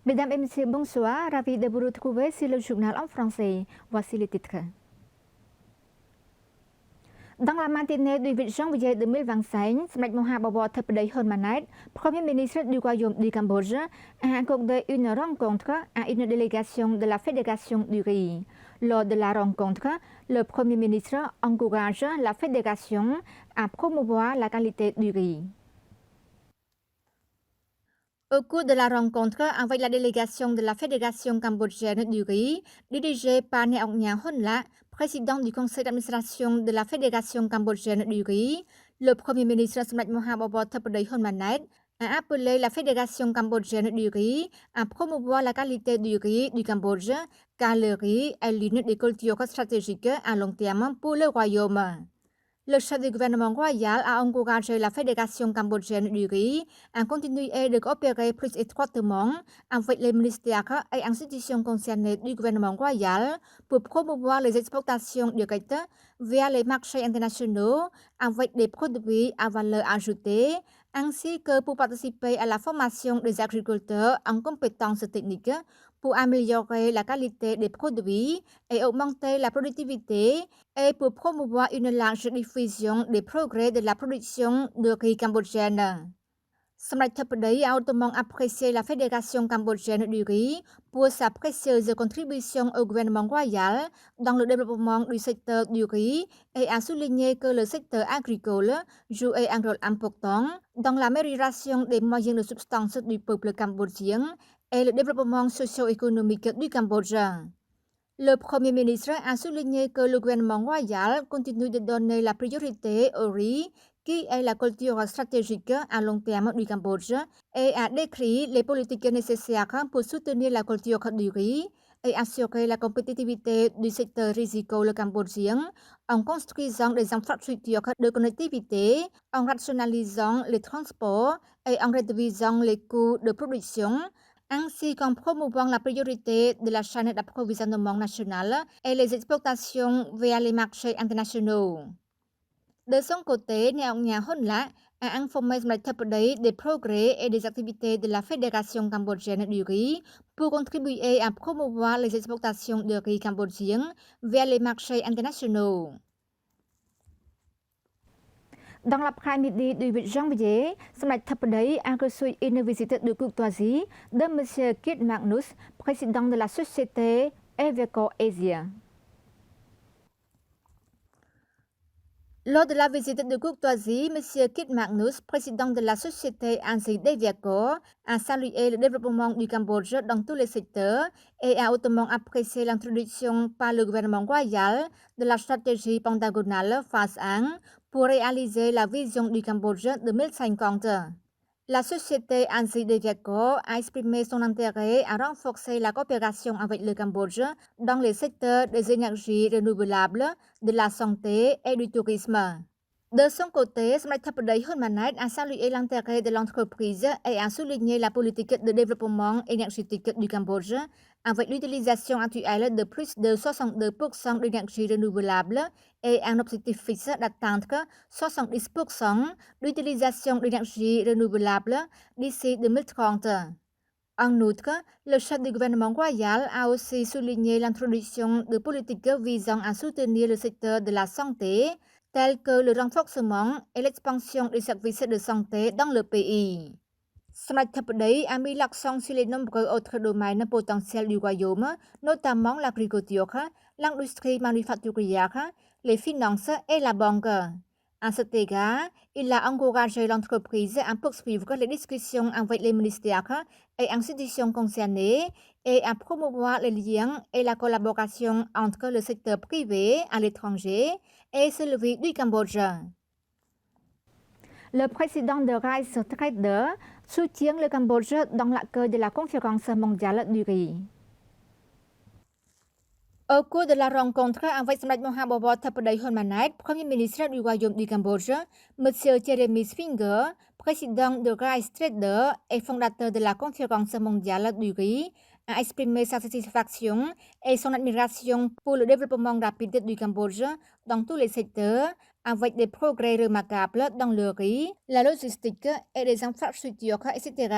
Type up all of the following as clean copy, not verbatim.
Mesdames et messieurs, bonsoir. Ravi de vous retrouver sur le journal en français. Voici les titres. Dans la matinée du 8 janvier 2025, Smek Mohamed Thepdei Honmanet, Premier ministre du Royaume du Cambodge, a accordé une rencontre à une délégation de la Fédération du riz. Lors de la rencontre, le Premier ministre encourage la Fédération à promouvoir la qualité du riz. Au cours de la rencontre avec la délégation de la Fédération cambodgienne du riz, dirigée par Neong Nha Honla, président du conseil d'administration de la Fédération cambodgienne du riz, le Premier ministre Smek Mohamed Thepdei Honmanet a appelé la Fédération cambodgienne du riz à promouvoir la qualité du riz du Cambodge, car le riz est l'une des cultures stratégiques à long terme pour le royaume. Le chef du gouvernement royal a encouragé la Fédération cambodgienne du riz à continuer de coopérer plus étroitement avec les ministères et institutions concernées du gouvernement royal pour promouvoir les exportations directes vers les marchés internationaux avec des produits à valeur ajoutée, ainsi que pour participer à la formation des agriculteurs en compétences techniques pour améliorer la qualité des produits et augmenter la productivité et pour promouvoir une large diffusion des progrès de la production de riz cambodgienne. Smek Thepdei a hautement apprécié la Fédération cambodgienne du riz pour sa précieuse contribution au gouvernement royal dans le développement du secteur du riz et a souligné que le secteur agricole joue un rôle important dans l'amélioration des moyens de subsistance du peuple cambodgien et le développement socio-économique du Cambodge. Le Premier ministre a souligné que le gouvernement royal continue de donner la priorité au riz, qui est la culture stratégique à long terme du Cambodge, et a décrit les politiques nécessaires pour soutenir la culture du riz et assurer la compétitivité du secteur risicole cambodgien en construisant des infrastructures de connectivité, en rationalisant les transports et en réduisant les coûts de production, ainsi qu'en promouvant la priorité de la chaîne d'approvisionnement nationale et les exportations vers les marchés internationaux. De son côté, Neong Nha Honla a informé Smek Thepdei des progrès et des activités de la Fédération cambodgienne du riz pour contribuer à promouvoir les exportations de riz cambodgien vers les marchés internationaux. Dans l'après-midi du 8 janvier, Smek Thepdei a reçu une visite de courtoisie de M. Kit Magnus, président de la société Iveco Asia. Lors de la visite de courtoisie, M. Kit Magnus, président de la société Ansi Iveco, a salué le développement du Cambodge dans tous les secteurs et a hautement apprécié l'introduction par le gouvernement royal de la stratégie pentagonale Phase 1 pour réaliser la vision du Cambodge 2050. La société Ansi Iveco a exprimé son intérêt à renforcer la coopération avec le Cambodge dans les secteurs des énergies renouvelables, de la santé et du tourisme. De son côté, Smek Thepdei Honmanet a salué l'intérêt de l'entreprise et a souligné la politique de développement énergétique du Cambodge avec l'utilisation actuelle de plus de 62% d'énergie renouvelable et un objectif fixe d'atteindre 70% d'utilisation d'énergie renouvelable d'ici 2030. En outre, le chef du gouvernement royal a aussi souligné l'introduction de politiques visant à soutenir le secteur de la santé, tels que le renforcement et l'expansion des services de santé dans le pays. Smek Thepdei a mis l'accent sur les nombreux autres domaines potentiels du royaume, notamment l'agriculture, l'industrie manufacturière, les finances et la banque. À cet égard, il a encouragé l'entreprise à poursuivre les discussions avec les ministères et institutions concernées et à promouvoir les liens et la collaboration entre le secteur privé à l'étranger et celui du Cambodge. Le président de Rice Trader soutient le Cambodge dans l'accueil de la conférence mondiale du riz. Au cours de la rencontre avec Smek Mohamed Thepdei Honmanet, Premier ministre du Royaume du Cambodge, M. Jeremy Springer, président de Rice Trader et fondateur de la conférence mondiale du riz, a exprimé sa satisfaction et son admiration pour le développement rapide du Cambodge dans tous les secteurs, avec des progrès remarquables dans le riz, la logistique et les infrastructures, etc.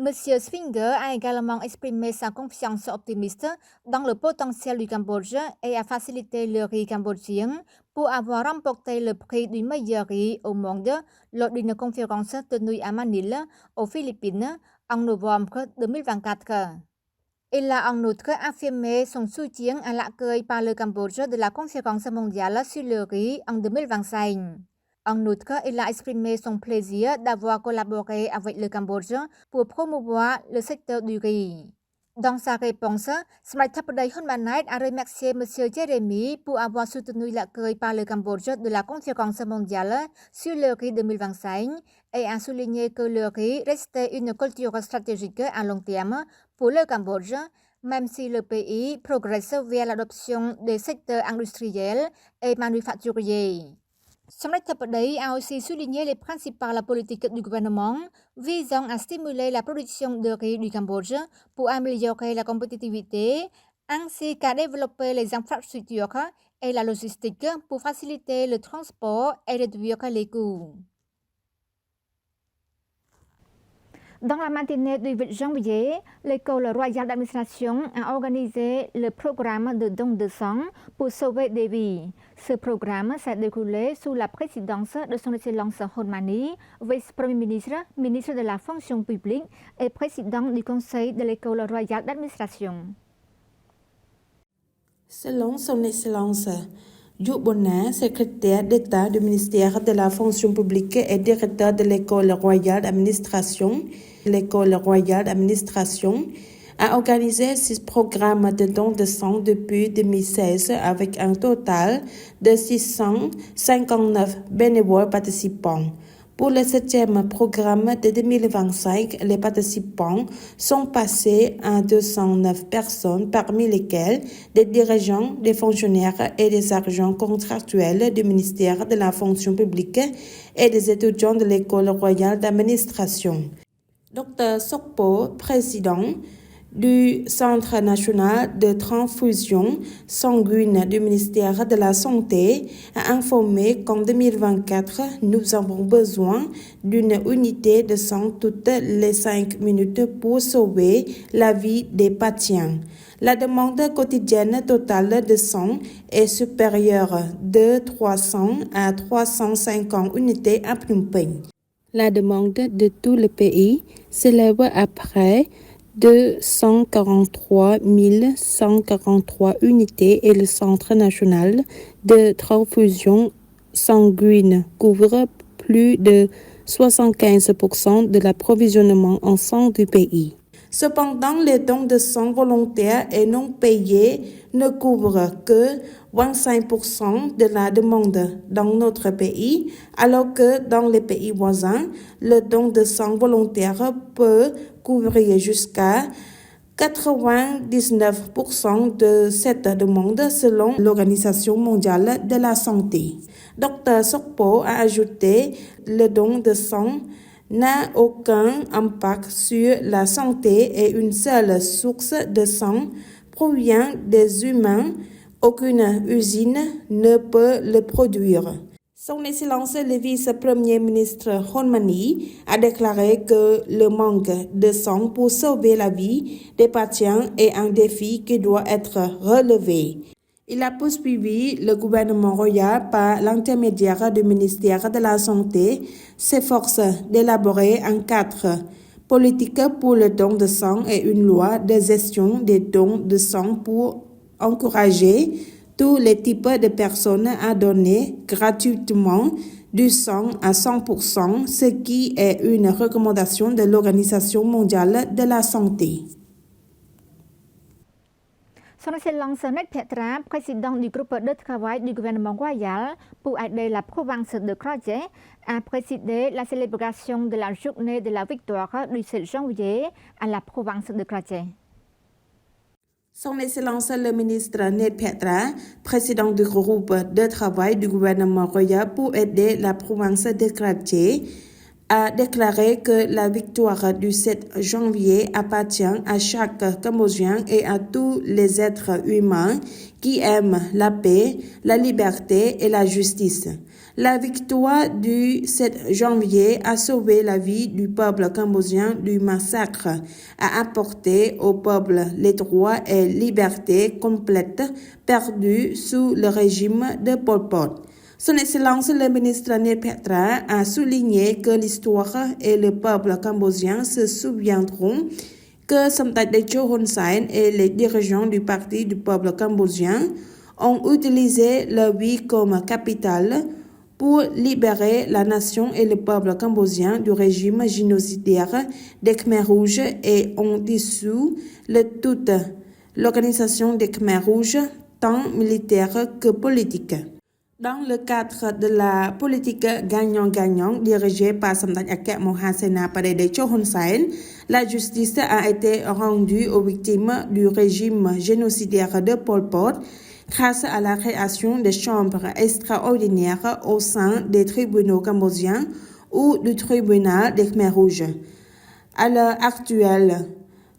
M. Swinger a également exprimé sa confiance optimiste dans le potentiel du Cambodge et a facilité le riz cambodgien pour avoir remporté le prix du meilleur riz au monde lors d'une conférence tenue à Manille, aux Philippines, en novembre 2024. Il a en outre affirmé son soutien à l'accueil par le Cambodge de la conférence mondiale sur le riz en 2025. En outre, il a exprimé son plaisir d'avoir collaboré avec le Cambodge pour promouvoir le secteur du riz. Dans sa réponse, Smriti Thappadej Hunmanait a remercié M. Jeremy pour avoir soutenu l'accueil par le Cambodge de la conférence mondiale sur le riz 2025 et a souligné que le riz restait une culture stratégique à long terme pour le Cambodge, même si le pays progresse vers l'adoption des secteurs industriels et manufacturiers. Smriti Thappadej a aussi souligné les principales politiques du gouvernement visant à stimuler la production de riz du Cambodge pour améliorer la compétitivité, ainsi qu'à développer les infrastructures et la logistique pour faciliter le transport et réduire les coûts. Dans la matinée du 8 janvier, l'École royale d'administration a organisé le programme de don de sang pour sauver des vies. Ce programme s'est déroulé sous la présidence de son Excellence Hun Mani, vice-premier ministre, ministre de la fonction publique et président du conseil de l'École royale d'administration. Selon son Excellence Yu Bonna, secrétaire d'État du ministère de la fonction publique et directeur de l'École royale d'administration, l'École royale d'administration a organisé 6 programmes de dons de sang depuis 2016 avec un total de 659 bénévoles participants. Pour le 7e programme de 2025, les participants sont passés à 209 personnes, parmi lesquelles des dirigeants, des fonctionnaires et des agents contractuels du ministère de la fonction publique et des étudiants de l'École royale d'administration. Dr Sokpo, président du Centre national de transfusion sanguine du ministère de la Santé, a informé qu'en 2024, nous avons besoin d'une unité de sang toutes les 5 minutes pour sauver la vie des patients. La demande quotidienne totale de sang est supérieure de 300 à 350 unités à Phnom Penh. La demande de tout le pays s'élève à près de 143 143 unités et le Centre national de transfusion sanguine couvre plus de 75% de l'approvisionnement en sang du pays. Cependant, les dons de sang volontaires et non payés ne couvrent que 25% de la demande dans notre pays, alors que dans les pays voisins, le don de sang volontaire peut couvrir jusqu'à 99% de cette demande selon l'Organisation mondiale de la santé. Dr Sokpo a ajouté le don de sang n'a aucun impact sur la santé et une seule source de sang provient des humains. Aucune usine ne peut le produire. Son Excellence le vice-premier ministre Hun Mani a déclaré que le manque de sang pour sauver la vie des patients est un défi qui doit être relevé. Il a poursuivi le gouvernement royal par l'intermédiaire du ministère de la Santé s'efforce d'élaborer un cadre politique pour le don de sang et une loi de gestion des dons de sang pour encourager tous les types de personnes à donner gratuitement du sang à 100%, ce qui est une recommandation de l'Organisation mondiale de la santé. Son Excellence Nét Petra, président du groupe de travail du gouvernement royal pour aider la province de Kraje, a présidé la célébration de la journée de la victoire du 7 janvier à la province de Kraje. Son Excellence le ministre Nét Petra, président du groupe de travail du gouvernement royal pour aider la province de Kraje, a déclaré que la victoire du 7 janvier appartient à chaque Cambodgien et à tous les êtres humains qui aiment la paix, la liberté et la justice. La victoire du 7 janvier a sauvé la vie du peuple cambodgien du massacre, a apporté au peuple les droits et libertés complètes perdus sous le régime de Pol Pot. Son Excellence le ministre Nét Petra a souligné que l'histoire et le peuple cambodgien se souviendront que Samdech Techo Hun Sen et les dirigeants du Parti du peuple cambodgien ont utilisé le oui comme capitale pour libérer la nation et le peuple cambodgien du régime génocidaire des Khmers rouges et ont dissous toute l'organisation des Khmers rouges, tant militaire que politique. Dans le cadre de la politique gagnant-gagnant dirigée par Samdech Akek Mohasena Techo Hun Sen, la justice a été rendue aux victimes du régime génocidaire de Pol Pot grâce à la création des chambres extraordinaires au sein des tribunaux cambodgiens ou du tribunal des Khmers rouges. À l'heure actuelle,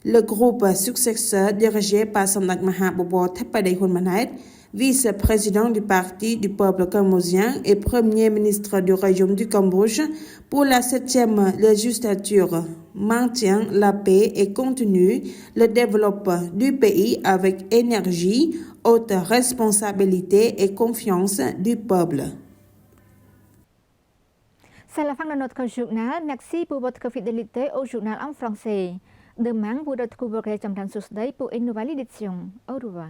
le groupe successeur dirigé par Samdech Mahabubor Theppaday Hun Manet, vice-président du Parti du peuple cambodgien et premier ministre du Royaume du Cambodge pour la 7e législature, maintient la paix et continue le développement du pays avec énergie, haute responsabilité et confiance du peuple. C'est la fin de notre journal. Merci pour votre fidélité au journal en français. Demain, vous retrouverez Chamran Susday pour une nouvelle édition. Au revoir.